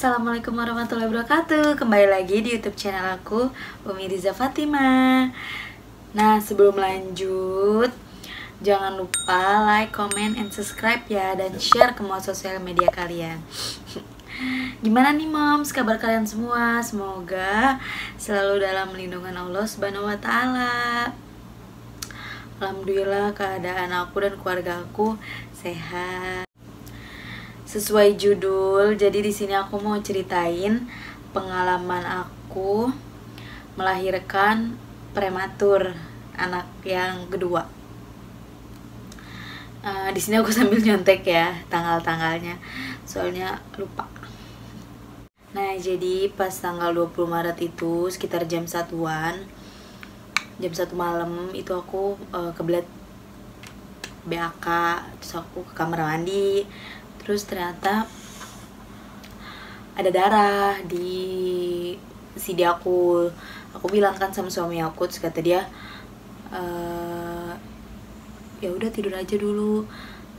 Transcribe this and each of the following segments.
Assalamualaikum warahmatullahi wabarakatuh. Kembali lagi di YouTube channel aku, Umi Riza Fatima. Nah, sebelum lanjut, jangan lupa like, comment, and subscribe ya, dan share ke semua sosial media kalian. Gimana nih moms, kabar kalian semua? Semoga selalu dalam lindungan Allah Subhanahu wa Ta'ala. Alhamdulillah keadaan aku dan keluarga aku sehat. Sesuai judul, jadi di sini aku mau ceritain pengalaman aku melahirkan prematur anak yang kedua. Di sini aku sambil nyontek ya tanggal-tanggalnya, soalnya lupa. Nah, jadi pas tanggal 20 Maret itu sekitar jam 1-an, jam 1 malam itu aku kebelet BAK, terus aku ke kamar mandi. Terus ternyata ada darah di sidi aku. Aku bilang kan sama suami aku, terus kata dia, ya udah tidur aja dulu,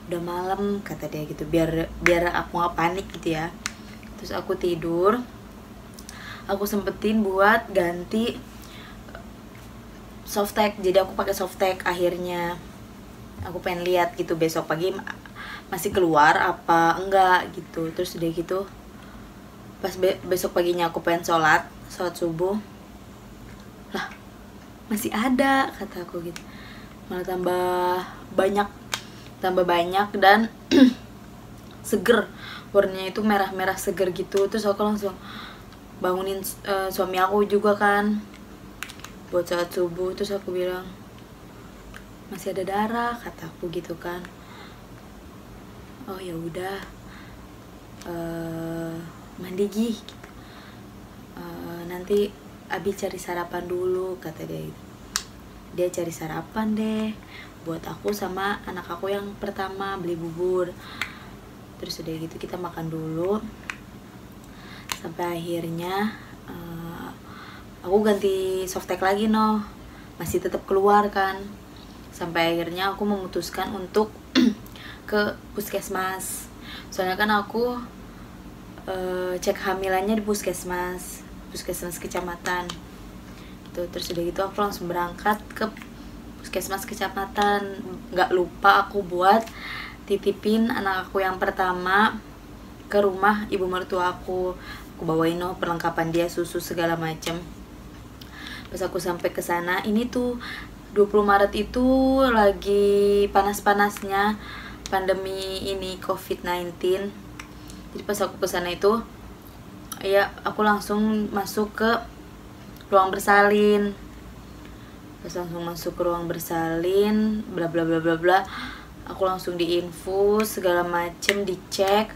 udah malam, kata dia gitu, biar aku nggak panik gitu ya. Terus aku tidur, aku sempetin buat ganti softtek, jadi aku pakai softtek. Akhirnya aku pengen lihat gitu besok pagi masih keluar apa enggak gitu. Terus udah gitu pas besok paginya aku pengen sholat subuh, lah masih ada, kata aku gitu. Malah tambah banyak dan seger, warnanya itu merah-merah seger gitu. Terus aku langsung bangunin suami aku juga kan buat sholat subuh. Terus aku bilang, masih ada darah, kata aku gitu kan. Oh ya udah, mandi gih gitu. Nanti Abi cari sarapan dulu, kata dia gitu. Dia cari sarapan deh buat aku sama anak aku yang pertama, beli bubur. Terus udah gitu kita makan dulu sampai akhirnya aku ganti softtek lagi, masih tetap keluar kan. Sampai akhirnya aku memutuskan untuk ke puskesmas, soalnya kan aku cek hamilannya di puskesmas kecamatan gitu. Terus udah gitu aku langsung berangkat ke puskesmas kecamatan. Nggak lupa aku buat titipin anak aku yang pertama ke rumah ibu mertua aku bawain perlengkapan dia, susu segala macem. Pas aku sampai ke sana, ini tuh 20 Maret itu lagi panas-panasnya pandemi ini COVID-19. Jadi pas aku kesana itu ya aku langsung masuk ke ruang bersalin. Pas langsung masuk ke ruang bersalin, bla bla bla bla bla, aku langsung diinfus segala macem, dicek,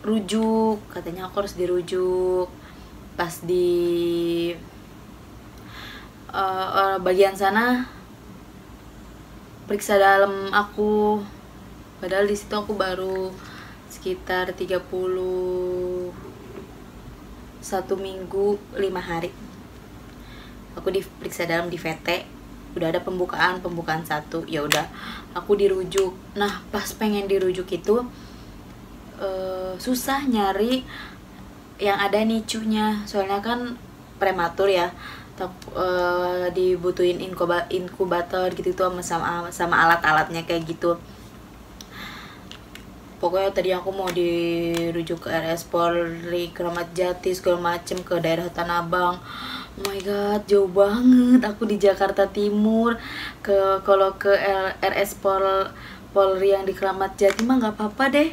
rujuk, katanya aku harus dirujuk. Pas di bagian sana periksa dalam aku, padahal di situ aku baru sekitar 31 minggu 5 hari. Aku diperiksa dalam di VT, udah ada pembukaan 1, ya udah aku dirujuk. Nah, pas pengen dirujuk itu susah nyari yang ada nicunya, soalnya kan prematur ya, dibutuhin inkubator gitu tuh sama alat-alatnya kayak gitu. Pokoknya tadi aku mau dirujuk ke RS Polri Kramat Jati segala macem, ke daerah Tanah Abang. Oh my god, jauh banget, aku di Jakarta Timur. Kalau ke RS Polri yang di Kramat Jati mah nggak apa-apa deh,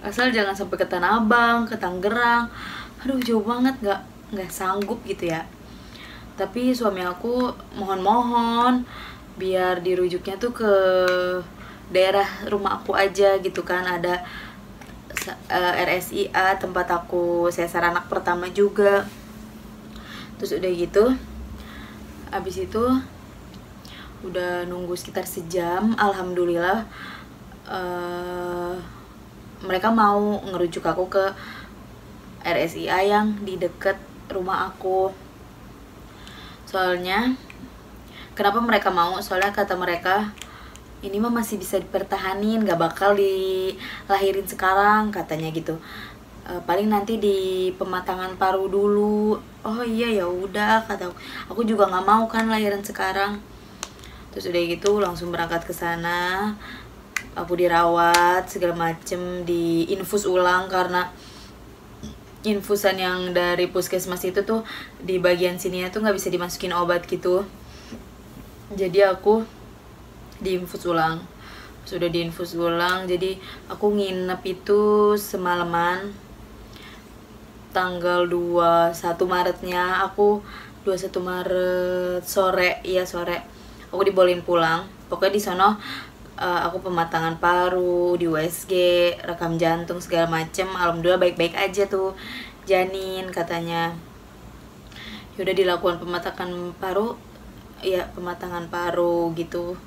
asal jangan sampai ke Tanah Abang, ke Tangerang. Aduh jauh banget, nggak sanggup gitu ya. Tapi suami aku mohon biar dirujuknya tuh ke daerah rumah aku aja gitu kan. Ada RSIA tempat aku sesar anak pertama juga. Terus udah gitu, abis itu udah nunggu sekitar sejam. Alhamdulillah mereka mau ngerujuk aku ke RSIA yang di deket rumah aku. Soalnya kenapa mereka mau? Soalnya kata mereka, ini mah masih bisa dipertahanin, gak bakal dilahirin sekarang, katanya gitu. paling nanti di pematangan paru dulu. Oh iya ya udah, kata aku juga nggak mau kan lahiran sekarang. Terus udah gitu langsung berangkat ke sana. Aku dirawat segala macem, diinfus ulang karena infusan yang dari puskesmas itu tuh di bagian sininya tuh nggak bisa dimasukin obat gitu. Jadi aku diinfus ulang. Sudah diinfus ulang, jadi aku nginep itu semalaman. Tanggal 21 Maretnya aku 21 Maret sore, iya sore. Aku dibolehin pulang. Pokoknya di sono aku pematangan paru, di USG, rekam jantung segala macem. Alhamdulillah baik-baik aja tuh janin katanya. Yaudah dilakukan pematangan paru, ya pematangan paru gitu.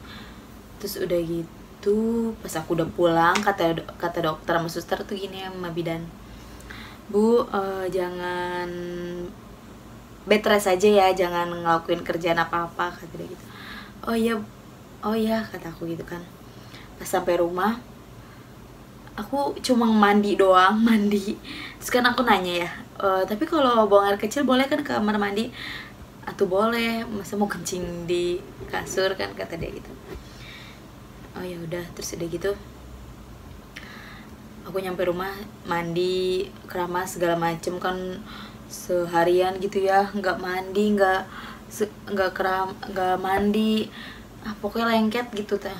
Terus udah gitu pas aku udah pulang kata dokter sama suster tuh gini sama bidan, Bu, jangan bed rest aja ya, jangan ngelakuin kerjaan apa-apa, kata dia gitu. Oh iya kata aku gitu kan. Pas sampai rumah aku cuma mandi doang, mandi. Terus kan aku nanya ya, tapi kalau buang air kecil boleh kan ke kamar mandi? Atau boleh, masa mau kencing di kasur kan, kata dia gitu. Oh ya udah, terus udah gitu aku nyampe rumah, mandi, keramas segala macem kan seharian gitu ya, nggak mandi, nggak mandi, pokoknya lengket gitu teh.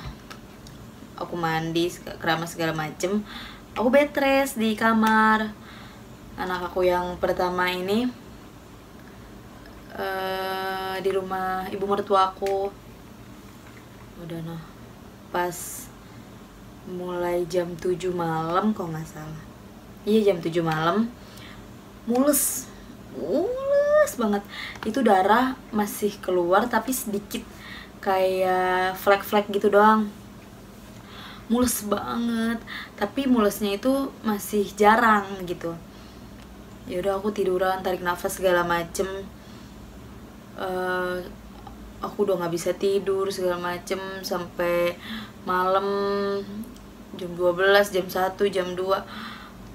Aku mandi, keramas segala macem, aku bed rest di kamar. Anak aku yang pertama ini di rumah ibu mertua aku. Udah nah, pas mulai jam 7 malam kok nggak salah, iya jam 7 malam, mules banget. Itu darah masih keluar tapi sedikit, kayak flek-flek gitu doang. Mules banget, tapi mulesnya itu masih jarang gitu. Ya udah aku tiduran, tarik nafas segala macem. Aku udah nggak bisa tidur segala macem sampai malam jam 12, jam 1, jam 2.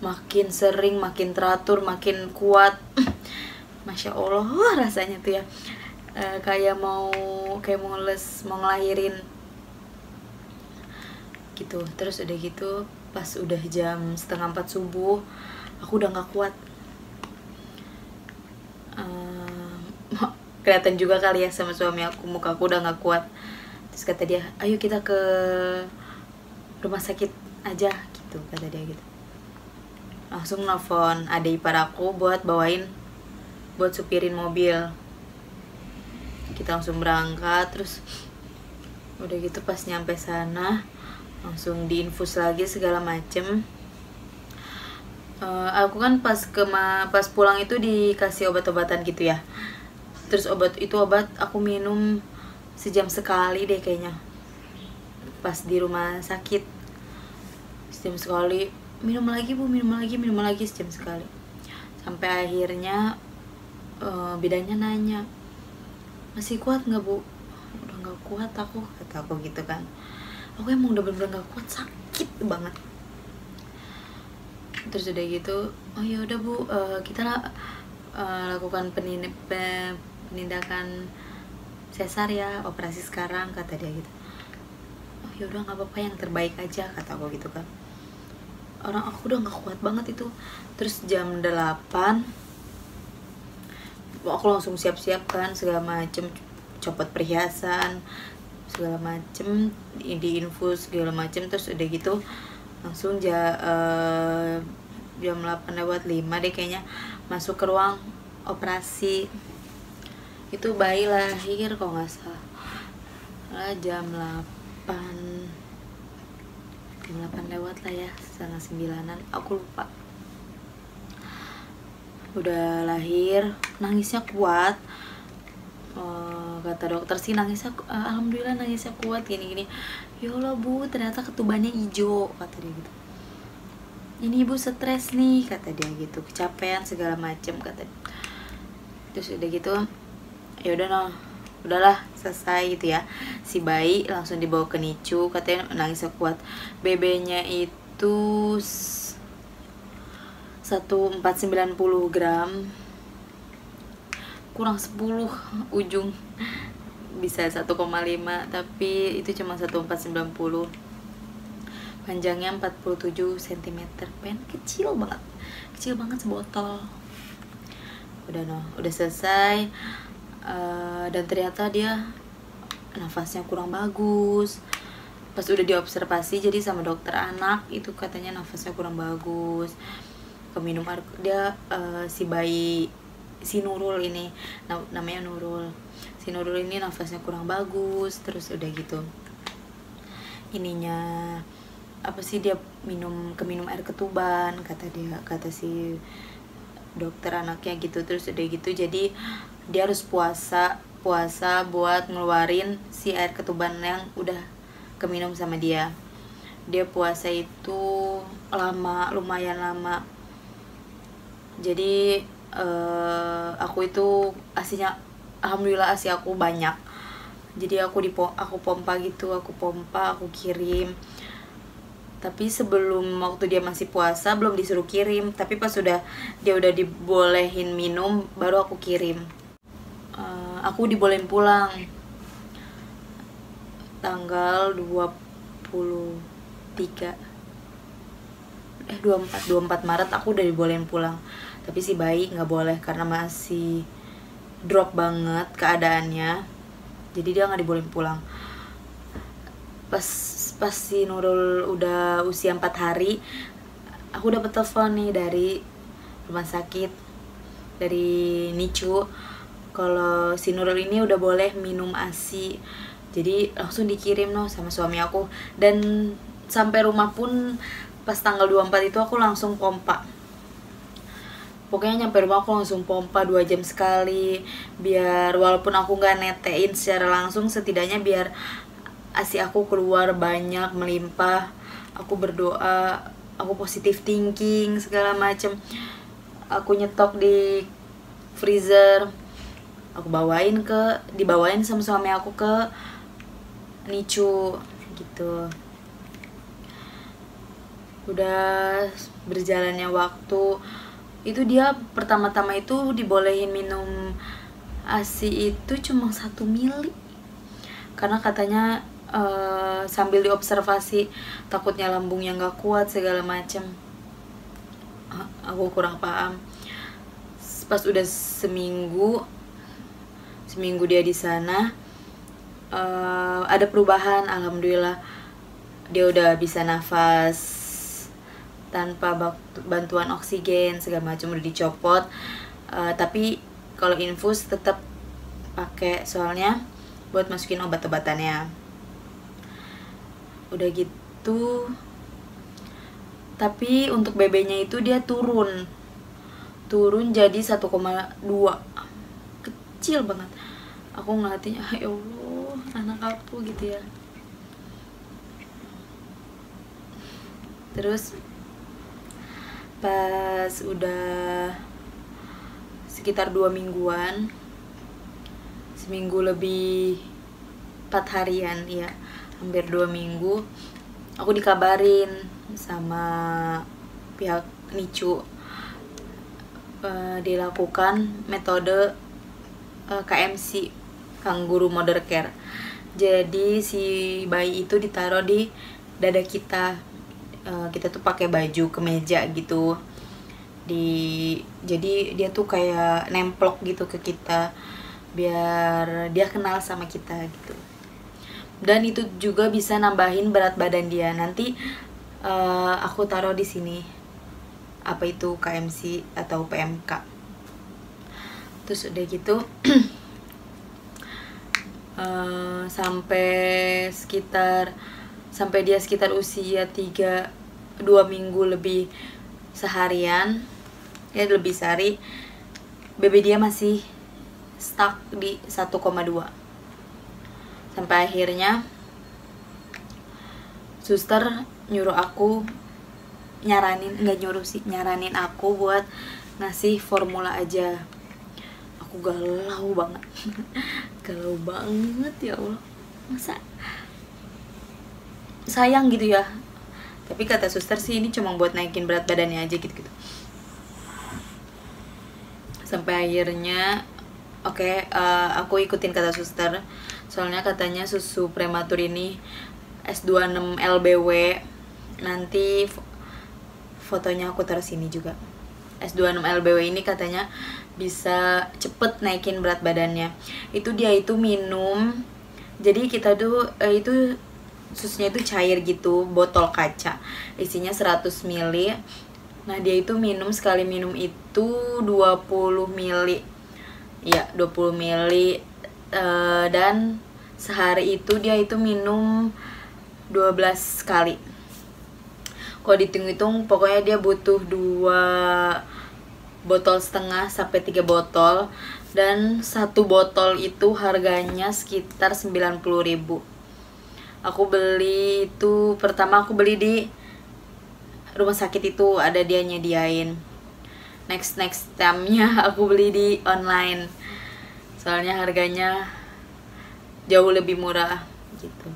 Makin sering, makin teratur, makin kuat. Masya Allah rasanya tuh ya, kayak mules, mau ngelahirin gitu. Terus udah gitu pas udah jam 3:30 subuh aku udah nggak kuat. Kelihatan juga kali ya sama suami aku, muka aku udah nggak kuat. Terus kata dia, ayo kita ke rumah sakit aja gitu, kata dia gitu. Langsung nelfon adik ipar aku buat supirin mobil. Kita langsung berangkat. Terus udah gitu pas nyampe sana langsung diinfus lagi segala macem. Aku kan pas pulang itu dikasih obat-obatan gitu ya. Terus obat aku minum sejam sekali deh kayaknya. Pas di rumah sakit sejam sekali, minum lagi Bu, minum lagi sejam sekali. Sampai akhirnya bidannya nanya, masih kuat nggak Bu? Udah nggak kuat aku, kata aku gitu kan. Aku emang udah bener-bener nggak kuat, sakit banget. Terus udah gitu, oh ya udah Bu, kita lakukan penindakan sesar ya, operasi sekarang, kata dia gitu. Oh ya udah nggak apa-apa, yang terbaik aja, kata aku gitu kan. Orang aku udah nggak kuat banget itu. Terus jam 8 aku langsung siap-siap kan segala macem, copot perhiasan segala macem, diinfus segala macem. Terus udah gitu langsung jam 8:05 deh kayaknya masuk ke ruang operasi. Itu bayi lahir kok nggak salah jam 8 lewat lah ya, 8:30, aku lupa. Udah lahir, nangisnya kuat. Kata dokter sih nangisnya, alhamdulillah nangisnya kuat, gini-gini. Ya Allah Bu, ternyata ketubannya hijau, kata dia gitu. Ini Ibu stres nih, kata dia gitu, kecapean segala macem, kata dia. Terus udah gitu, ya udah noh, udahlah selesai gitu ya. Si bayi langsung dibawa ke NICU, katanya nangisnya kuat. BB-nya itu 1490 gram kurang 10 ujung bisa 1,5, tapi itu cuma 1490. Panjangnya 47 cm, pen kecil banget sebotol. Udah selesai. Dan ternyata dia nafasnya kurang bagus. Pas udah diobservasi jadi sama dokter anak, itu katanya nafasnya kurang bagus. Keminum air, dia si Nurul ini, namanya Nurul. Si Nurul ini nafasnya kurang bagus. Terus udah gitu, ininya apa sih, dia keminum air ketuban, kata si dokter anaknya gitu. Terus udah gitu jadi dia harus puasa buat ngeluarin si air ketuban yang udah keminum sama dia. Dia puasa itu lumayan lama. Jadi aku itu asinya, alhamdulillah asi aku banyak. Jadi aku pompa gitu, aku kirim. Tapi sebelum waktu dia masih puasa belum disuruh kirim, tapi pas dia udah dibolehin minum baru aku kirim. Aku dibolehin pulang tanggal 24 Maret aku udah dibolehin pulang. Tapi si bayi nggak boleh karena masih drop banget keadaannya, jadi dia nggak dibolehin pulang. Pas si Nurul udah usia 4 hari, aku dapet telepon nih dari rumah sakit, dari NICU, kalau si Nurul ini udah boleh minum ASI. Jadi langsung dikirim sama suami aku. Dan sampai rumah pun pas tanggal 24 itu aku langsung pompa. Pokoknya nyampe rumah aku langsung pompa 2 jam sekali, biar walaupun aku nggak netein secara langsung, setidaknya biar ASI aku keluar banyak, melimpah. Aku berdoa, aku positive thinking segala macem. Aku nyetok di freezer, aku dibawain sama suami aku ke NICU gitu. Udah berjalannya waktu, itu dia pertama-tama itu dibolehin minum ASI itu cuma 1 mili, karena katanya sambil diobservasi takutnya lambungnya nggak kuat segala macem. Aku kurang paham. Pas udah seminggu dia di sana, ada perubahan, alhamdulillah. Dia udah bisa nafas tanpa bantuan oksigen segala macam, udah dicopot. Tapi kalau infus tetap pakai, soalnya buat masukin obat-obatannya. Udah gitu, tapi untuk BB-nya itu dia turun jadi 1,2, kecil banget. Aku ngeliatnya, ya Allah, anak aku gitu ya. Terus pas udah sekitar 2 mingguan, seminggu lebih 4 harian ya, hampir 2 minggu, aku dikabarin sama pihak NICU dilakukan metode KMC, Kangaroo Mother Care. Jadi si bayi itu ditaruh di dada kita. Kita tuh pakai baju kemeja gitu. Jadi dia tuh kayak nemplok gitu ke kita, biar dia kenal sama kita gitu. Dan itu juga bisa nambahin berat badan dia. Nanti aku taruh di sini apa itu KMC atau PMK. Terus udah gitu sampai dia sekitar usia 2 minggu lebih seharian, ya lebih sehari, BB dia masih stuck di 1,2. Sampai akhirnya suster nyaranin aku buat ngasih formula aja. Aku galau banget galau banget, ya Allah, masa sayang gitu ya. Tapi kata suster sih ini cuma buat naikin berat badannya aja gitu. Sampai akhirnya aku ikutin kata suster. Soalnya katanya susu prematur ini S26 LBW. Nanti fotonya aku taruh sini juga. S26 LBW ini katanya bisa cepet naikin berat badannya. Dia itu minum. Jadi kita tuh itu susunya itu cair gitu, botol kaca. Isinya 100 ml. Nah, dia itu minum, sekali minum itu 20 ml. Ya, 20 ml. Dan sehari itu dia itu minum 12 kali. Kalau dihitung-hitung pokoknya dia butuh 2,5 botol sampai 3 botol. Dan 1 botol itu harganya sekitar 90.000. Aku beli itu, pertama aku beli di rumah sakit itu, ada dia nyediain. Next time-nya aku beli di online. Soalnya harganya jauh lebih murah gitu.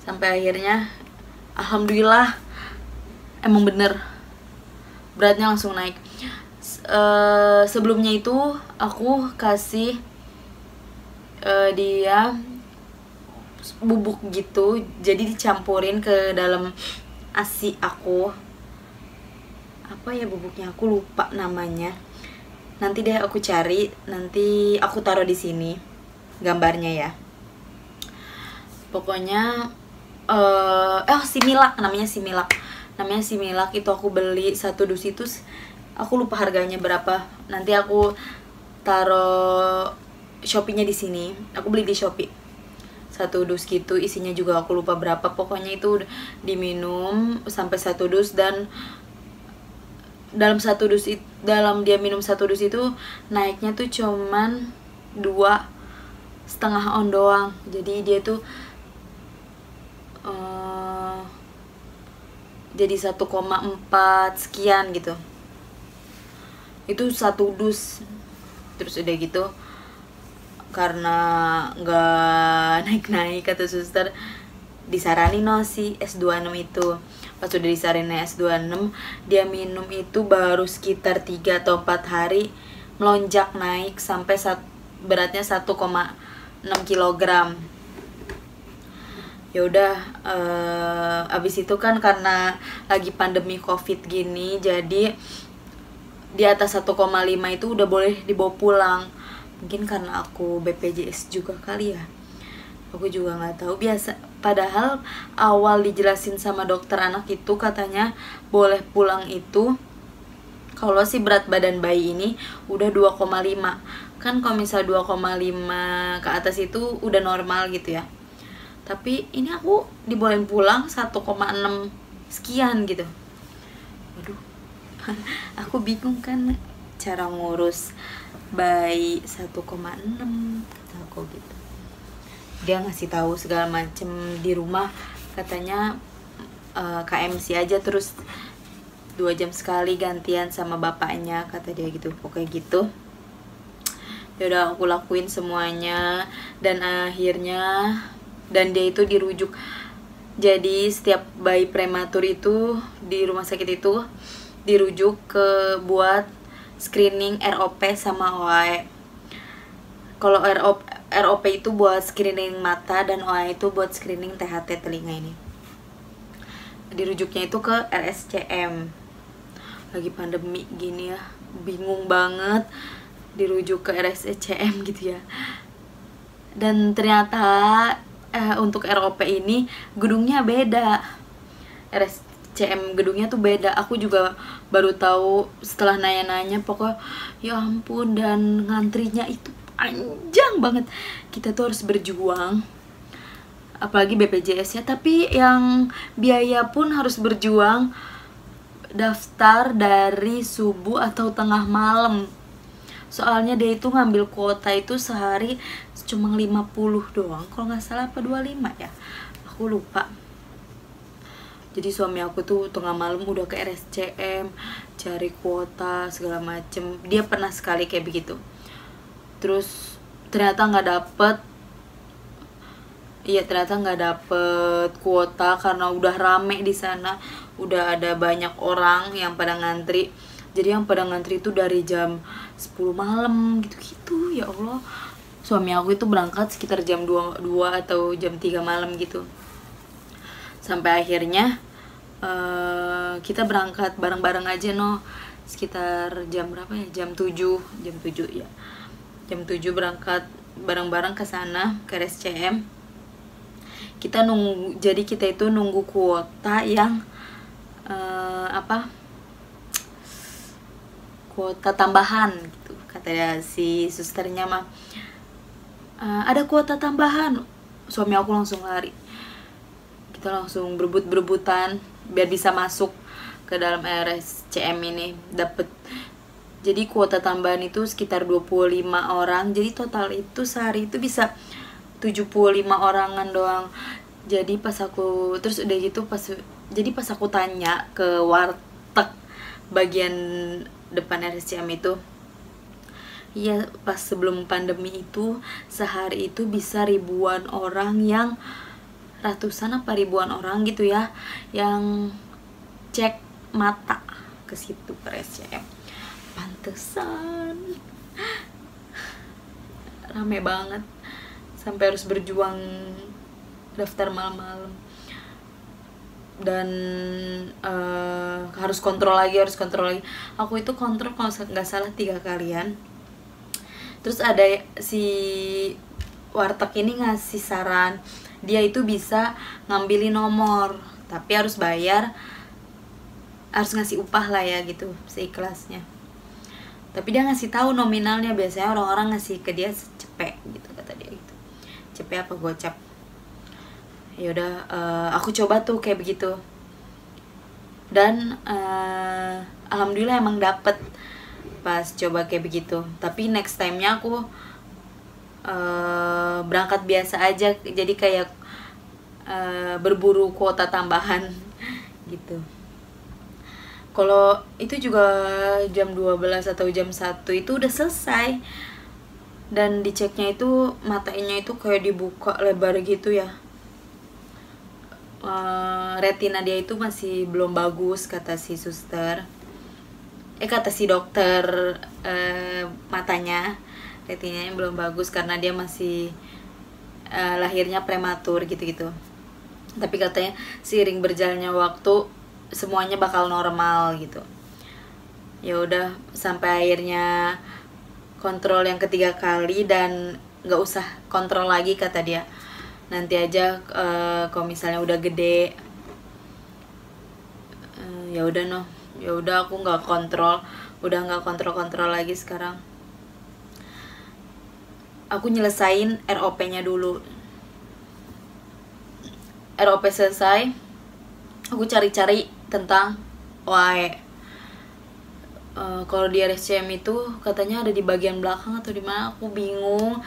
Sampai akhirnya alhamdulillah emang bener beratnya langsung naik. Sebelumnya itu aku kasih dia bubuk gitu, jadi dicampurin ke dalam ASI aku. Apa ya bubuknya, aku lupa namanya. Nanti deh aku cari, nanti aku taruh di sini gambarnya ya. Pokoknya Similac, namanya Similac itu aku beli 1 dus itu, aku lupa harganya berapa. Nanti aku taruh Shopee-nya di sini. Aku beli di Shopee 1 dus gitu, isinya juga aku lupa berapa. Pokoknya itu diminum sampai 1 dus. Dan dalam dia minum 1 dus itu naiknya tuh cuman 2,5 on doang. Jadi dia tuh jadi 1,4 sekian gitu. Itu 1 dus. Terus udah gitu, karena nggak naik-naik kata suster, disaranin si S26 itu. Pas udah disaranin S26, dia minum itu baru sekitar 3 atau 4 hari melonjak naik sampai beratnya 1,6 kg. Ya udah, abis itu kan karena lagi pandemi COVID gini, jadi di atas 1,5 itu udah boleh dibawa pulang. Mungkin karena aku BPJS juga kali ya, aku juga nggak tahu. Biasa, padahal awal dijelasin sama dokter anak itu katanya boleh pulang itu kalau si berat badan bayi ini udah 2,5. Kan kalau misal 2,5 ke atas itu udah normal gitu ya. Tapi ini aku dibolehin pulang 1,6 sekian gitu. Waduh, aku bingung kan cara ngurus bayi 1,6, kata aku gitu. Dia ngasih tahu segala macem di rumah, katanya KMC aja, terus 2 jam sekali gantian sama bapaknya, kata dia gitu. Pokoknya gitu. Ya udah, aku lakuin semuanya, dan akhirnya dia itu dirujuk. Jadi setiap bayi prematur itu di rumah sakit itu dirujuk ke buat screening ROP sama OAE. Kalau ROP itu buat screening mata, dan OAE itu buat screening THT telinga ini. Dirujuknya itu ke RSCM. Lagi pandemi gini ya, bingung banget dirujuk ke RSCM gitu ya. Dan ternyata untuk ROP ini gedungnya beda. RSCM gedungnya tuh beda. Aku juga baru tahu setelah nanya-nanya. Pokoknya ya ampun, dan ngantrinya itu panjang banget. Kita tuh harus berjuang, apalagi BPJS ya. Tapi yang biaya pun harus berjuang. Daftar dari subuh atau tengah malam. Soalnya dia itu ngambil kuota itu sehari cuma 50 doang, kalau nggak salah, apa 25 ya, aku lupa. Jadi suami aku tuh tengah malam udah ke RSCM cari kuota segala macem. Dia pernah sekali kayak begitu, terus ternyata nggak dapet. Iya, ternyata nggak dapet kuota karena udah rame di sana, udah ada banyak orang yang pada ngantri. Jadi yang pada ngantri itu dari jam 10 malam gitu-gitu. Ya Allah, suami aku itu berangkat sekitar jam 2 atau jam 3 malam gitu. Sampai akhirnya kita berangkat bareng-bareng aja sekitar jam berapa ya, jam 7 ya, jam 7 berangkat bareng-bareng ke sana, ke RSCM. Kita nunggu, jadi kita itu nunggu kuota yang kuota tambahan gitu, kata si susternya mah. Ada kuota tambahan. Suami aku langsung lari, kita langsung berebut-berebutan biar bisa masuk ke dalam RSCM ini, dapet. Jadi kuota tambahan itu sekitar 25 orang. Jadi total itu sehari itu bisa 75 orangan doang. Jadi pas aku pas aku tanya ke warteg bagian depan RSCM itu, iya, pas sebelum pandemi itu sehari itu bisa ribuan orang, yang ratusan apa ribuan orang gitu ya, yang cek mata ke situ, ke RSCM. Pantesan rame banget sampai harus berjuang daftar malam-malam. Dan harus kontrol lagi. Aku itu kontrol kalau nggak salah 3 kalian. Terus ada si warteg ini ngasih saran, dia itu bisa ngambilin nomor, tapi harus bayar, harus ngasih upah lah ya gitu, seikhlasnya. Tapi dia ngasih tahu nominalnya. Biasanya orang-orang ngasih ke dia cepet gitu, kata dia gitu, cepet apa gocap. Yaudah, aku coba tuh kayak begitu, dan alhamdulillah emang dapet pas coba kayak begitu. Tapi next time-nya aku berangkat biasa aja, jadi kayak berburu kuota tambahan gitu. Kalau itu juga jam 12 atau jam 1 itu udah selesai, dan diceknya itu matanya itu kayak dibuka lebar gitu ya. Retina dia itu masih belum bagus, kata si suster, kata si dokter matanya. Retinanya belum bagus karena dia masih lahirnya prematur gitu-gitu. Tapi katanya seiring berjalannya waktu semuanya bakal normal gitu. Ya udah, sampai akhirnya kontrol yang ketiga kali, dan nggak usah kontrol lagi, kata dia. Nanti aja kalau misalnya udah gede. Ya udah aku nggak kontrol, udah nggak kontrol lagi sekarang. Aku nyelesain ROP-nya dulu. ROP selesai, aku cari-cari tentang OAE. Kalau di RSCM itu katanya ada di bagian belakang atau di mana, aku bingung.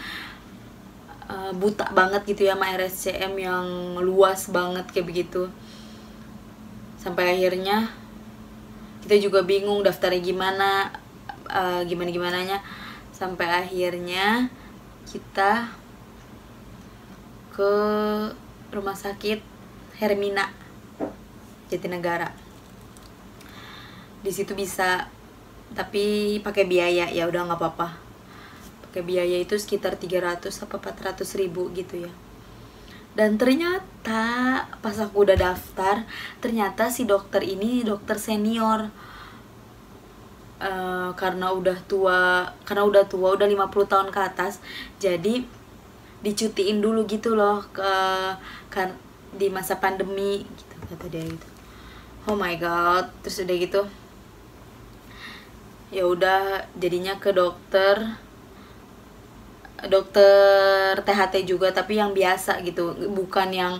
Buta banget gitu ya sama RSCM yang luas banget kayak begitu. Sampai akhirnya kita juga bingung daftarnya gimana, gimana-gimananya. Sampai akhirnya kita ke rumah sakit Hermina Jatinegara. Di situ bisa, tapi pakai biaya. Ya udah, nggak apa-apa. Pakai biaya itu sekitar 300 apa 400 ribu gitu ya. Dan ternyata pas aku udah daftar, ternyata si dokter ini dokter senior. Karena udah tua, udah 50 tahun ke atas, jadi dicutiin dulu gitu loh di masa pandemi gitu, kata dia gitu. Oh my god. Terus udah gitu, ya udah jadinya ke dokter THT juga, tapi yang biasa gitu, bukan yang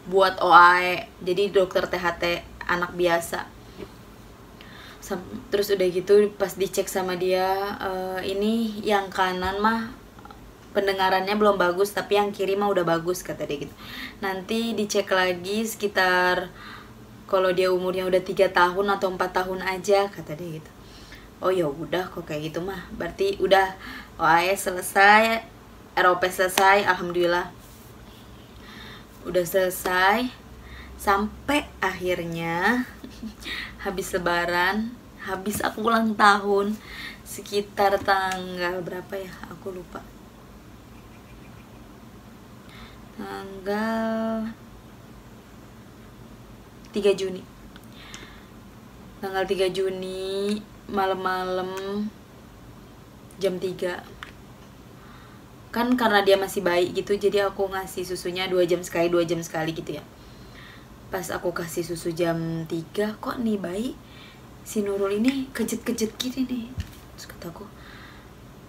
buat OAE. Jadi dokter THT anak biasa. Terus udah gitu pas dicek sama dia, ini yang kanan mah pendengarannya belum bagus, tapi yang kiri mah udah bagus, kata dia gitu. Nanti dicek lagi sekitar, kalau dia umurnya udah 3 tahun atau 4 tahun aja, kata dia gitu. Oh ya udah, kok kayak gitu mah berarti udah OAE selesai, ROP selesai, alhamdulillah udah selesai. Sampai akhirnya habis lebaran, habis aku ulang tahun sekitar tanggal berapa ya, aku lupa, tanggal 3 Juni. Tanggal 3 Juni malam-malam jam 3. Kan karena dia masih bayi gitu, jadi aku ngasih susunya 2 jam sekali gitu ya. Pas aku kasih susu jam 3, kok nih bayi si Nurul ini kejet-kejet gini nih. Terus kataku,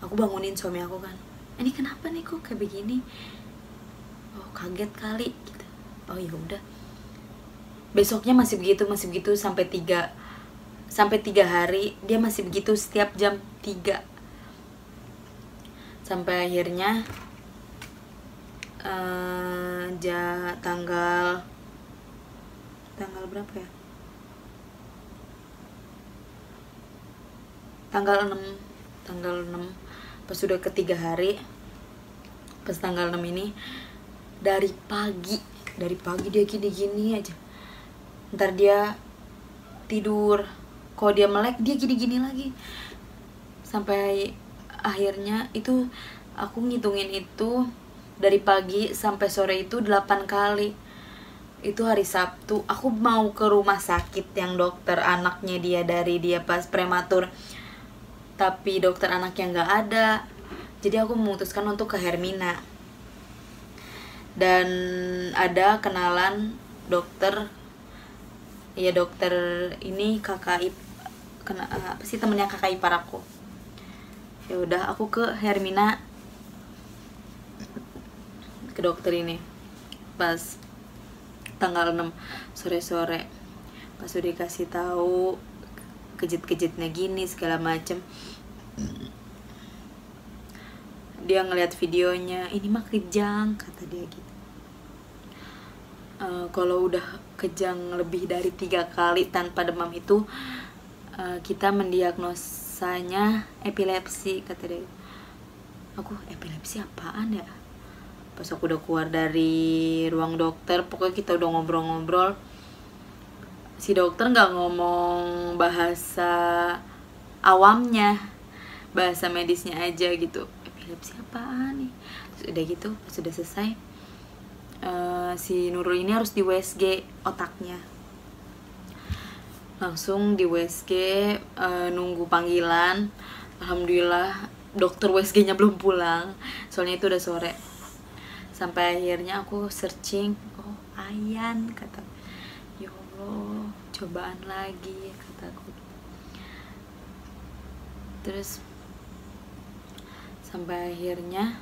aku bangunin suami aku kan, ini kenapa nih kok kayak begini? Oh kaget kali gitu. Oh ya udah. Besoknya masih begitu sampai 3 hari dia masih begitu setiap jam 3. Sampai akhirnya tanggal berapa ya? Tanggal 6 pas sudah ke 3 hari, pas tanggal 6 ini dari pagi dia gini-gini aja. Ntar dia tidur, kalau dia melek dia gini-gini lagi. Sampai akhirnya itu aku ngitungin itu dari pagi sampai sore itu 8 kali. Itu hari Sabtu, aku mau ke rumah sakit yang dokter anaknya dia pas prematur, tapi dokter anaknya nggak ada. Jadi aku memutuskan untuk ke Hermina. Dan ada kenalan dokter, ya dokter ini temennya kakak ipar aku. Ya udah aku ke Hermina, ke dokter ini pas tanggal 6 sore-sore. Pas udah dikasih tahu kejet-kejetnya gini segala macem, dia ngeliat videonya, ini mah kejang kata dia gitu. Kalau udah kejang lebih dari 3 kali tanpa demam itu kita mendiagnosanya epilepsi kata dia. Aku epilepsi apaan ya? Pas aku udah keluar dari ruang dokter, pokoknya kita udah ngobrol-ngobrol, si dokter nggak ngomong bahasa awamnya, bahasa medisnya aja gitu. Epilepsi apaan nih? Terus udah gitu, pas udah selesai, si Nurul ini harus di USG otaknya. Langsung di USG, nunggu panggilan. Alhamdulillah dokter USG-nya belum pulang, soalnya itu udah sore. Sampai akhirnya aku searching, oh Ayan kata, ya Allah cobaan lagi kataku. Terus sampai akhirnya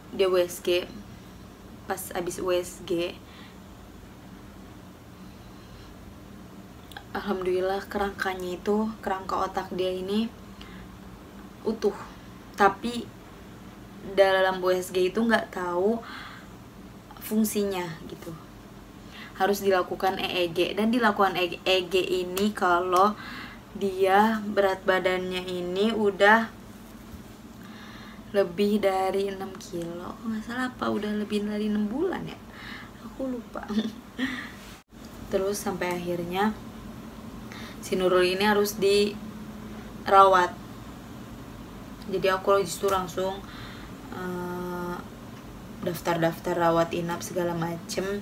dia USG. Pas abis USG, alhamdulillah kerangka otak dia ini utuh, tapi dalam USG itu nggak tahu fungsinya gitu. Harus dilakukan EEG, dan dilakukan EEG ini kalau dia berat badannya ini udah lebih dari 6 kilo, nggak salah, apa udah lebih dari 6 bulan ya, aku lupa. Terus sampai akhirnya si Nurul ini harus dirawat. Jadi aku justru langsung daftar rawat inap segala macem.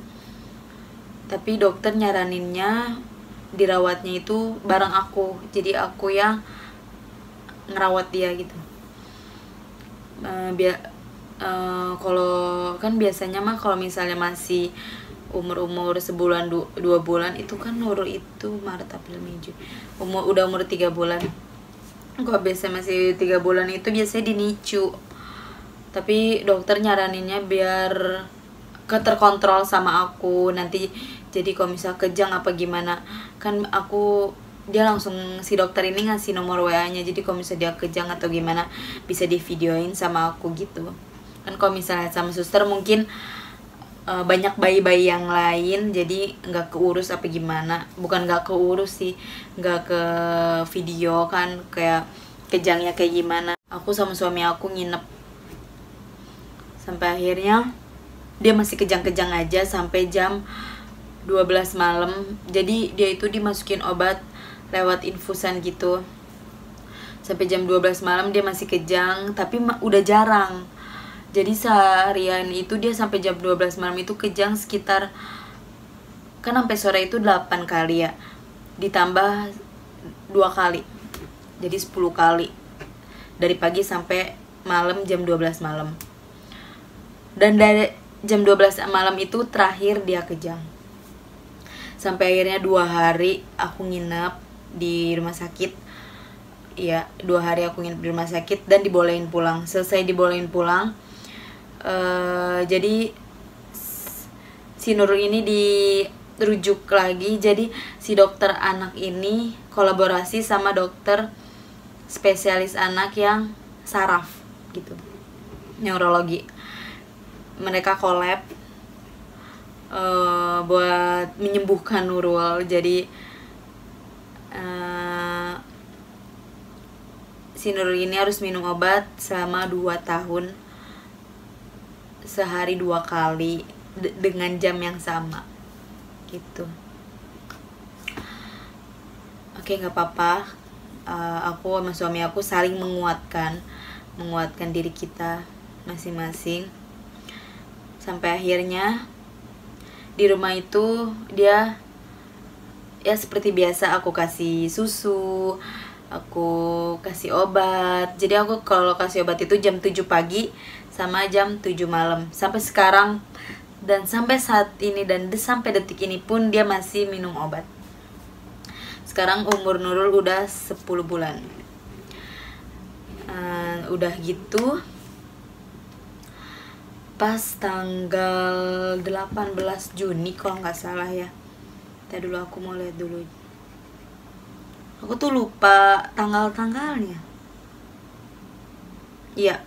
Tapi dokter nyaraninnya dirawatnya itu bareng aku, jadi aku yang ngerawat dia gitu. Kalau kan biasanya mah kalau misalnya masih umur sebulan 2 bulan itu kan Nurul itu Maret April Mei Juni udah umur 3 bulan. Kalau biasanya masih 3 bulan itu biasanya dinicu. Tapi dokter nyaraninnya biar terkontrol sama aku nanti. Jadi kalau misal kejang apa gimana, kan dia langsung, si dokter ini ngasih nomor WA-nya. Jadi kalau misalnya dia kejang atau gimana bisa di videoin sama aku gitu. Kan kalau misalnya sama suster mungkin banyak bayi-bayi yang lain, jadi nggak keurus apa gimana. Bukan nggak keurus sih, nggak ke video kan kayak kejangnya kayak gimana. Aku sama suami aku nginep. Sampai akhirnya dia masih kejang-kejang aja sampai jam 12 malam. Jadi dia itu dimasukin obat lewat infusan gitu. Sampai jam 12 malam dia masih kejang, tapi udah jarang. Jadi seharian itu dia sampai jam 12 malam itu kejang sekitar, kan sampai sore itu 8 kali ya, ditambah 2 kali, jadi 10 kali dari pagi sampai malam jam 12 malam. Dan dari jam 12 malam itu terakhir dia kejang. Sampai akhirnya 2 hari aku nginep di rumah sakit. Iya, 2 hari aku nginep di rumah sakit dan dibolehin pulang. Selesai dibolehin pulang, jadi si Nurul ini dirujuk lagi. Jadi si dokter anak ini kolaborasi sama dokter spesialis anak yang saraf gitu, neurologi. Mereka collab buat menyembuhkan Nurul. Jadi si Nurul ini harus minum obat selama 2 tahun, sehari 2 kali dengan jam yang sama gitu. Oke, nggak apa-apa. Aku sama suami aku saling menguatkan diri kita masing-masing. Sampai akhirnya di rumah itu dia ya seperti biasa, aku kasih susu, aku kasih obat. Jadi aku kalau kasih obat itu jam 7 pagi sama jam 7 malam. Sampai sekarang dan sampai saat ini dan sampai detik ini pun dia masih minum obat. Sekarang umur Nurul udah 10 bulan. Udah gitu, pas tanggal 18 Juni kalau nggak salah ya. Tadi dulu aku mau lihat dulu. Aku tuh lupa tanggal-tanggalnya. Iya.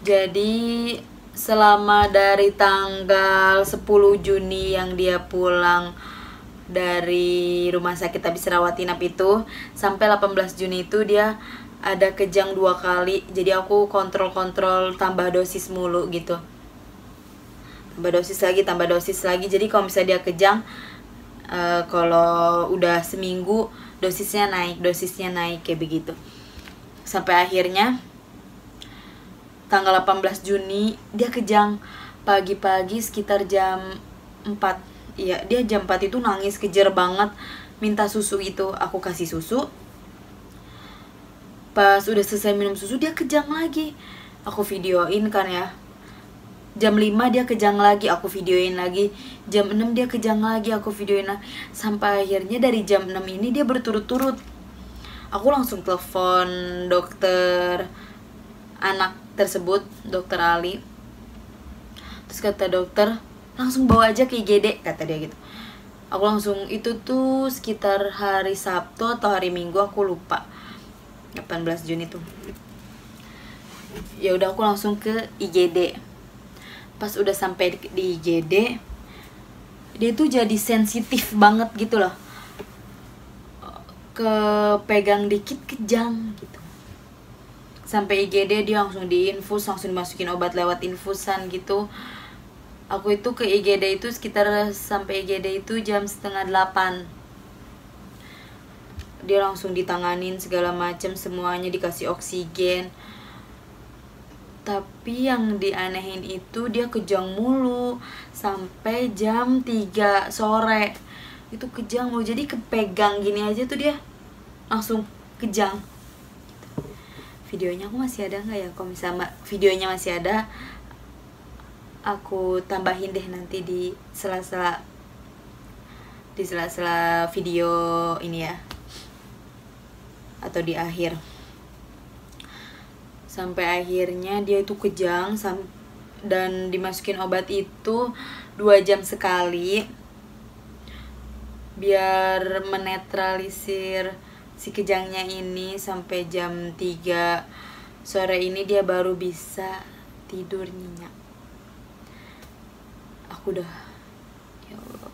Jadi selama dari tanggal 10 Juni yang dia pulang dari rumah sakit habis rawat inap itu, sampai 18 Juni itu dia ada kejang 2 kali. Jadi aku kontrol tambah dosis mulu gitu. Tambah dosis lagi. Jadi kalau misalnya dia kejang, kalau udah seminggu dosisnya naik kayak begitu. Sampai akhirnya tanggal 18 Juni dia kejang pagi-pagi sekitar jam 4. Iya, dia jam 4 itu nangis kejer banget, minta susu gitu. Aku kasih susu. Pas udah selesai minum susu dia kejang lagi. Aku videoin kan ya. Jam 5 dia kejang lagi, aku videoin lagi. Jam 6 dia kejang lagi, aku videoin lagi. Sampai akhirnya dari jam 6 ini dia berturut-turut. Aku langsung telepon dokter anak tersebut, dokter Ali. Terus kata dokter, langsung bawa aja ke IGD, kata dia gitu. Aku langsung, itu tuh sekitar hari Sabtu atau hari Minggu, aku lupa. 18 Juni tuh. Ya udah aku langsung ke IGD. Pas udah sampai di IGD, dia tuh jadi sensitif banget gitu loh. Kepegang dikit kejang gitu. Sampai IGD dia langsung diinfus, langsung dimasukin obat lewat infusan gitu. Aku itu ke IGD itu sekitar sampai IGD itu jam setengah 8. Dia langsung ditanganin segala macam, semuanya dikasih oksigen. Tapi yang dianehin itu dia kejang mulu sampai jam 3 sore. Itu kejang mulu, jadi kepegang gini aja tuh dia langsung kejang. Videonya aku masih ada nggak ya? Kalau misalnya videonya masih ada, aku tambahin deh nanti di sela-sela video ini ya, atau di akhir. Sampai akhirnya dia itu kejang dan dimasukin obat itu 2 jam sekali biar menetralisir si kejangnya ini. Sampai jam 3 sore ini dia baru bisa tidur nyenyak. Aku udah, ya Allah.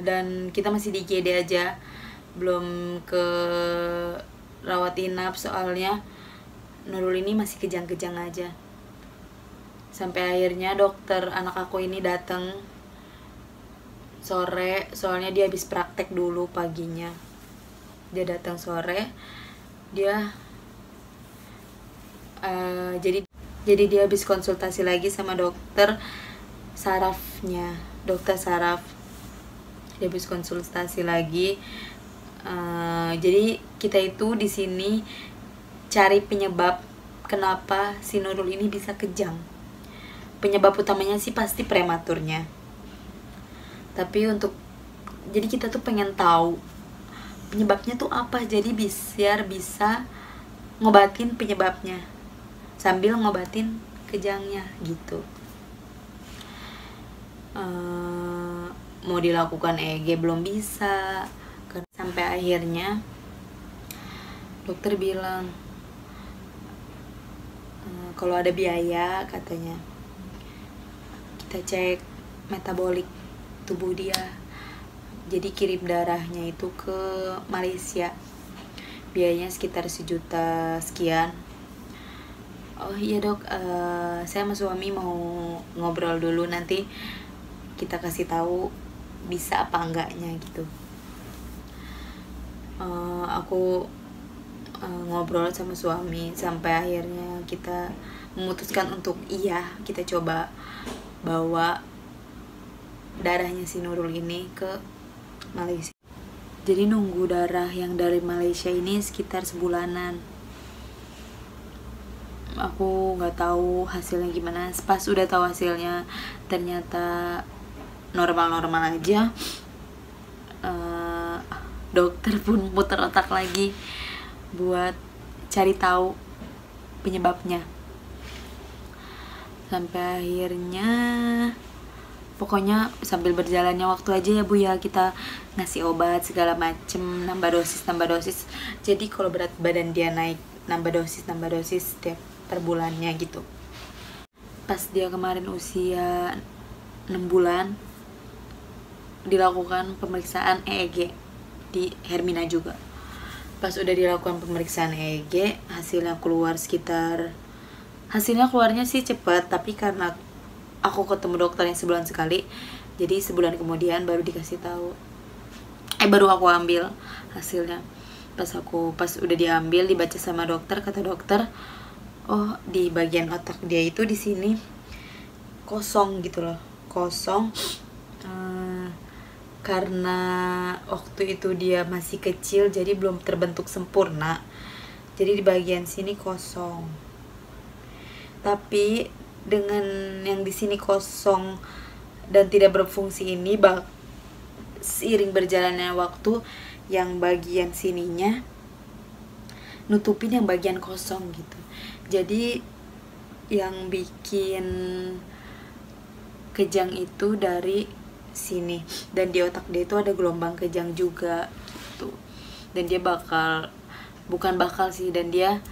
Dan kita masih di IGD aja, belum ke rawat inap, soalnya Nurul ini masih kejang-kejang aja. Sampai akhirnya dokter anak aku ini datang sore, soalnya dia habis praktek dulu paginya. Dia datang sore, dia jadi dia habis konsultasi lagi sama dokter sarafnya, dokter saraf. Dia habis konsultasi lagi. Jadi kita itu di sini cari penyebab kenapa si Nurul ini bisa kejang. Penyebab utamanya sih pasti prematurnya. Tapi jadi kita tuh pengen tahu penyebabnya tuh apa, jadi biar bisa ngobatin penyebabnya sambil ngobatin kejangnya gitu. Mau dilakukan EEG belum bisa. Sampai akhirnya dokter bilang kalau ada biaya, katanya kita cek metabolik tubuh dia, jadi kirim darahnya itu ke Malaysia, biayanya sekitar 1 juta sekian. Oh iya dok, saya sama suami mau ngobrol dulu, nanti kita kasih tahu bisa apa enggaknya gitu. Aku ngobrol sama suami sampai akhirnya kita memutuskan untuk iya, kita coba bawa darahnya si Nurul ini ke Malaysia. Jadi nunggu darah yang dari Malaysia ini sekitar sebulanan. Aku nggak tahu hasilnya gimana. Pas udah tahu hasilnya ternyata normal-normal aja. Dokter pun muter otak lagi buat cari tahu penyebabnya. Sampai akhirnya pokoknya sambil berjalannya waktu aja ya Bu ya, kita ngasih obat segala macem, nambah dosis. Jadi kalau berat badan dia naik, nambah dosis setiap per bulannya gitu. Pas dia kemarin usia 6 bulan dilakukan pemeriksaan EEG di Hermina juga. Pas udah dilakukan pemeriksaan EEG, hasilnya keluarnya sih cepat, tapi karena aku ketemu dokter yang sebulan sekali, jadi sebulan kemudian baru dikasih tahu. Baru aku ambil hasilnya. Pas udah diambil, dibaca sama dokter, kata dokter, oh di bagian otak dia itu di sini kosong gitu loh, kosong. Karena waktu itu dia masih kecil, jadi belum terbentuk sempurna. Jadi di bagian sini kosong. Tapi dengan yang di sini kosong dan tidak berfungsi ini, seiring berjalannya waktu, yang bagian sininya nutupin yang bagian kosong gitu. Jadi yang bikin kejang itu dari sini, dan di otak dia itu ada gelombang kejang juga gitu. Dan dia dan dia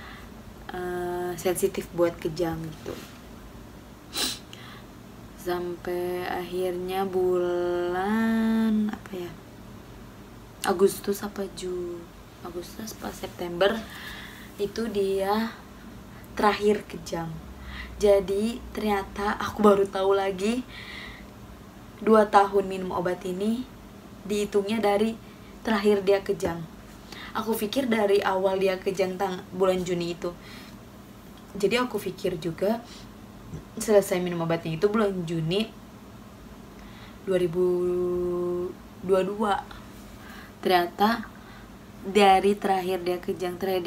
sensitif buat kejang gitu. Sampai akhirnya bulan Agustus apa September itu dia terakhir kejang. Jadi ternyata aku baru tahu lagi 2 tahun minum obat ini dihitungnya dari terakhir dia kejang. Aku pikir dari awal dia kejang bulan Juni itu. Jadi aku pikir juga selesai minum obatnya itu bulan Juni 2022. Ternyata dari terakhir dia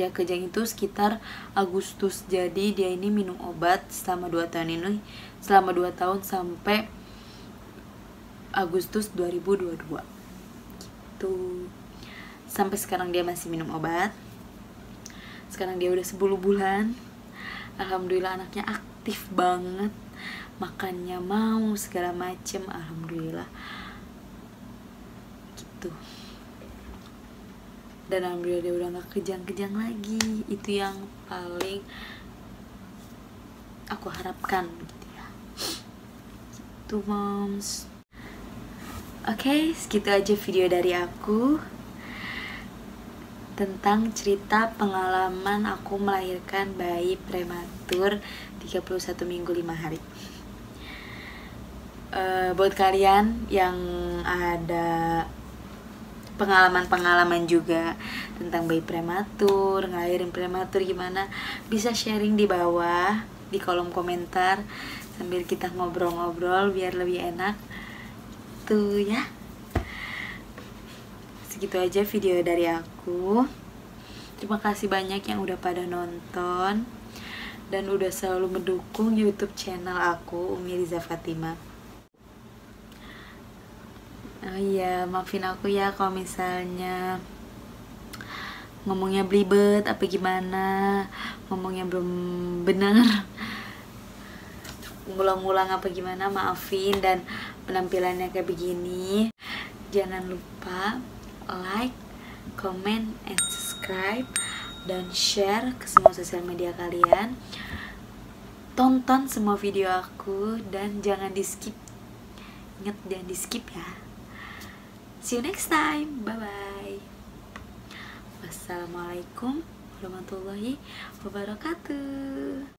kejang itu sekitar Agustus. Jadi dia ini minum obat selama 2 tahun sampai Agustus 2022 gitu. Sampai sekarang dia masih minum obat. Sekarang dia udah 10 bulan. Alhamdulillah anaknya aktif banget, makannya mau segala macem, alhamdulillah gitu. Dan alhamdulillah dia udah gak kejang-kejang lagi. Itu yang paling aku harapkan gitu ya. Gitu moms. Oke, segitu aja video dari aku. tentang cerita pengalaman aku melahirkan bayi prematur 31 minggu 5 hari. Buat kalian yang ada pengalaman-pengalaman juga tentang bayi prematur, ngelahirin prematur gimana, bisa sharing di bawah di kolom komentar sambil kita ngobrol-ngobrol biar lebih enak tuh ya. Segitu aja video dari aku. Terima kasih banyak yang udah pada nonton dan udah selalu mendukung YouTube channel aku, Umi Riza Fatima. Oh iya, maafin aku ya kalau misalnya ngomongnya belibet apa gimana, ngomongnya belum benar, ngulang-ngulang apa gimana, maafin. Dan penampilannya kayak begini, jangan lupa like, comment, and subscribe, dan share ke semua sosial media kalian. Tonton semua video aku dan jangan di skip. Ingat, jangan di skip ya. See you next time. Bye bye. Wassalamualaikum warahmatullahi wabarakatuh.